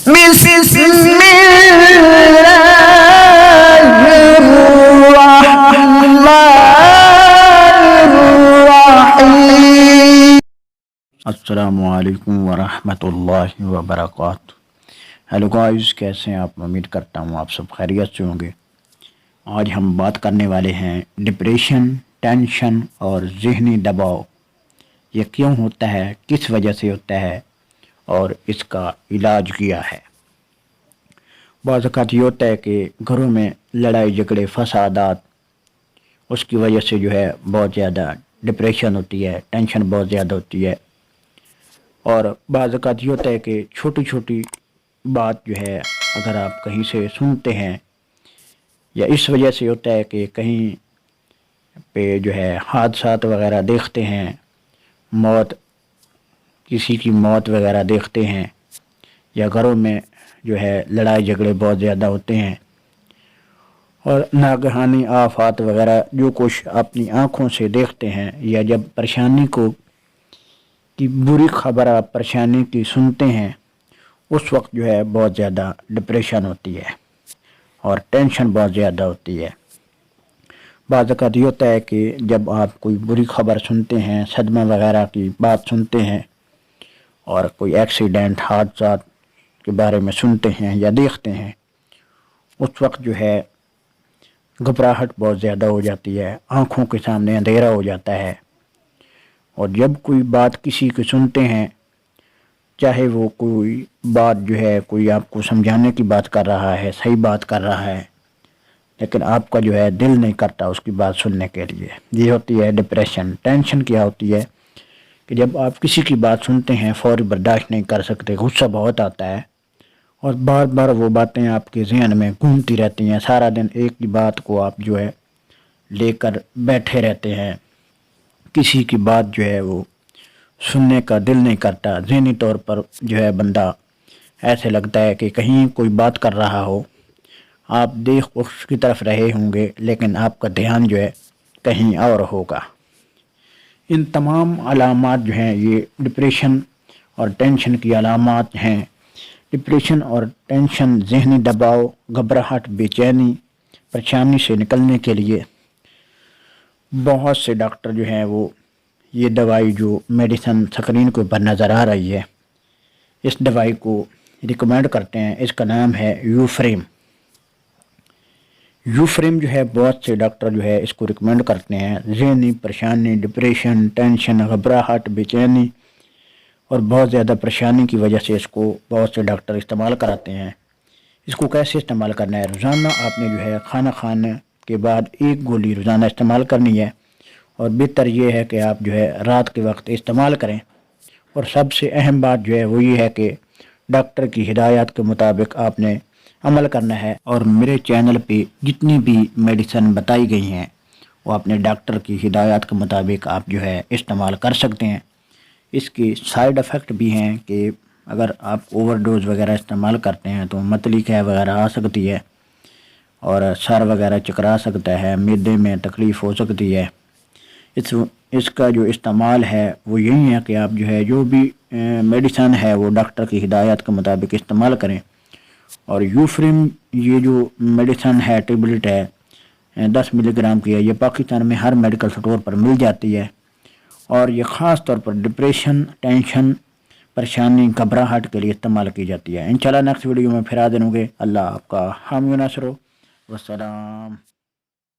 بسم اللہ الرحمن الرحیم۔ السلام علیکم ورحمۃ اللہ وبرکاتہ۔ ہیلو گائز، کیسے ہیں آپ؟ امید کرتا ہوں آپ سب خیریت سے ہوں گے۔ آج ہم بات کرنے والے ہیں ڈپریشن، ٹینشن اور ذہنی دباؤ، یہ کیوں ہوتا ہے، کس وجہ سے ہوتا ہے اور اس کا علاج کیا ہے۔ بعض اوقات یہ ہوتا ہے کہ گھروں میں لڑائی جھگڑے فسادات، اس کی وجہ سے جو ہے بہت زیادہ ڈپریشن ہوتی ہے، ٹینشن بہت زیادہ ہوتی ہے۔ اور بعض اوقات یہ ہوتا ہے کہ چھوٹی چھوٹی بات جو ہے اگر آپ کہیں سے سنتے ہیں، یا اس وجہ سے ہوتا ہے کہ کہیں پہ جو ہے حادثات وغیرہ دیکھتے ہیں، موت، کسی کی موت وغیرہ دیکھتے ہیں، یا گھروں میں جو ہے لڑائی جھگڑے بہت زیادہ ہوتے ہیں، اور ناگہانی آفات وغیرہ جو کچھ اپنی آنکھوں سے دیکھتے ہیں، یا جب پریشانی کی بری خبر آپ پریشانی کی سنتے ہیں، اس وقت جو ہے بہت زیادہ ڈپریشن ہوتی ہے اور ٹینشن بہت زیادہ ہوتی ہے۔ بعض اوقات یہ ہوتا ہے کہ جب آپ کوئی بری خبر سنتے ہیں، صدمہ وغیرہ کی بات سنتے ہیں، اور کوئی ایکسیڈنٹ حادثات کے بارے میں سنتے ہیں یا دیکھتے ہیں، اس وقت جو ہے گھبراہٹ بہت زیادہ ہو جاتی ہے، آنکھوں کے سامنے اندھیرا ہو جاتا ہے۔ اور جب کوئی بات کسی کی سنتے ہیں، چاہے وہ کوئی بات جو ہے کوئی آپ کو سمجھانے کی بات کر رہا ہے، صحیح بات کر رہا ہے، لیکن آپ کا جو ہے دل نہیں کرتا اس کی بات سننے کے لیے، یہ ہوتی ہے ڈپریشن۔ ٹینشن کیا ہوتی ہے کہ جب آپ کسی کی بات سنتے ہیں فوری برداشت نہیں کر سکتے، غصہ بہت آتا ہے، اور بار بار وہ باتیں آپ کے ذہن میں گھومتی رہتی ہیں، سارا دن ایک ہی بات کو آپ جو ہے لے کر بیٹھے رہتے ہیں، کسی کی بات جو ہے وہ سننے کا دل نہیں کرتا، ذہنی طور پر جو ہے بندہ ایسے لگتا ہے کہ کہیں کوئی بات کر رہا ہو، آپ دیکھ اس کی طرف رہے ہوں گے، لیکن آپ کا دھیان جو ہے کہیں اور ہوگا۔ ان تمام علامات جو ہیں یہ ڈپریشن اور ٹینشن کی علامات ہیں۔ ڈپریشن اور ٹینشن، ذہنی دباؤ، گھبراہٹ، بے چینی، پریشانی سے نکلنے کے لیے بہت سے ڈاکٹر جو ہیں وہ یہ دوائی جو میڈیسن سکرین کے اوپر نظر آ رہی ہے، اس دوائی کو ریکمینڈ کرتے ہیں۔ اس کا نام ہے یوفریم۔ یوفریم جو ہے بہت سے ڈاکٹر جو ہے اس کو ریکمینڈ کرتے ہیں۔ ذہنی پریشانی، ڈپریشن، ٹینشن، گھبراہٹ، بے چینی اور بہت زیادہ پریشانی کی وجہ سے اس کو بہت سے ڈاکٹر استعمال کراتے ہیں۔ اس کو کیسے استعمال کرنا ہے؟ روزانہ آپ نے جو ہے کھانا کھانے کے بعد ایک گولی روزانہ استعمال کرنی ہے، اور بہتر یہ ہے کہ آپ جو ہے رات کے وقت استعمال کریں۔ اور سب سے اہم بات جو ہے وہ یہ ہے کہ ڈاکٹر کی ہدایات کے مطابق آپ نے عمل کرنا ہے۔ اور میرے چینل پہ جتنی بھی میڈیسن بتائی گئی ہیں وہ اپنے ڈاکٹر کی ہدایات کے مطابق آپ جو ہے استعمال کر سکتے ہیں۔ اس کی سائیڈ افیکٹ بھی ہیں کہ اگر آپ اوور ڈوز وغیرہ استعمال کرتے ہیں تو متلی قے وغیرہ آ سکتی ہے، اور سر وغیرہ چکرا سکتا ہے، معدے میں تکلیف ہو سکتی ہے۔ اس کا جو استعمال ہے وہ یہی ہے کہ آپ جو ہے جو بھی میڈیسن ہے وہ ڈاکٹر کی ہدایات کے مطابق استعمال کریں۔ اور یوفریم یہ جو میڈیسن ہے، ٹیبلٹ ہے، 10 ملی گرام کی ہے، یہ پاکستان میں ہر میڈیکل سٹور پر مل جاتی ہے، اور یہ خاص طور پر ڈپریشن، ٹینشن، پریشانی، گھبراہٹ کے لیے استعمال کی جاتی ہے۔ انشاءاللہ نیکسٹ ویڈیو میں پھر حاضر ہوں گے۔ اللہ آپ کا حامی و ناصر ہو۔ والسلام۔